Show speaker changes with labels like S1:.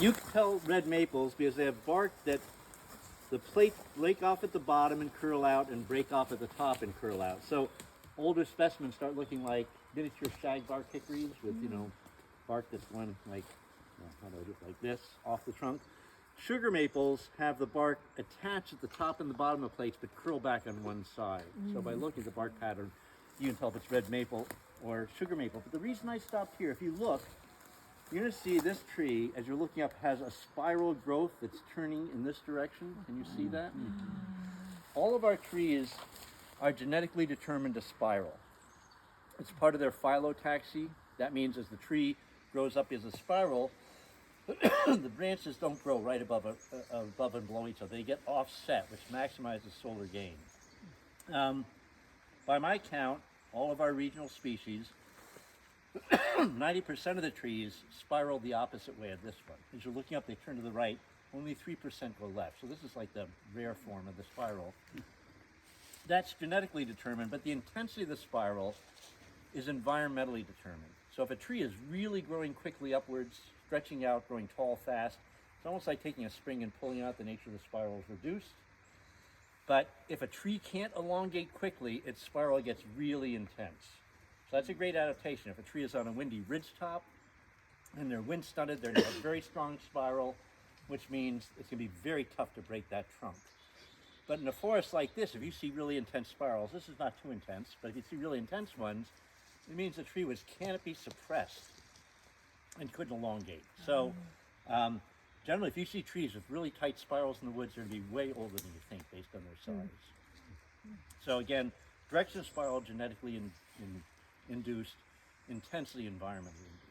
S1: You can tell red maples because they have bark that the plates break off at the bottom and curl out and break off at the top and curl out. So older specimens start looking like miniature shagbark hickories with, you know, bark that's going like, how do I do it, like this, off the trunk. Sugar maples have the bark attached at the top and the bottom of the plates but curl back on one side. So by looking at the bark pattern, you can tell if it's red maple or sugar maple. But the reason I stopped here, if you look, you're going to see this tree, as you're looking up, has a spiral growth that's turning in this direction. Can you see that? All of our trees are genetically determined to spiral. It's part of their phyllotaxy. That means as the tree grows up as a spiral, the branches don't grow right above and below each other. They get offset, which maximizes solar gain. By my count, all of our regional species, 90% of the trees spiral the opposite way of this one. As you're looking up, they turn to the right. Only 3% go left. So this is like the rare form of the spiral. That's genetically determined, but the intensity of the spiral is environmentally determined. So if a tree is really growing quickly upwards, stretching out, growing tall fast, it's almost like taking a spring and pulling out. The nature of the spiral is reduced. But if a tree can't elongate quickly, its spiral gets really intense. So that's a great adaptation. If a tree is on a windy ridgetop and they're wind stunted, they're going to have a very strong spiral, which means it's going to be very tough to break that trunk. But in a forest like this, if you see really intense spirals, this is not too intense, but if you see really intense ones, it means the tree was canopy suppressed and couldn't elongate. So generally, if you see trees with really tight spirals in the woods, they're going to be way older than you think based on their size. So again, direction of spiral genetically induced, intensely environmentally induced.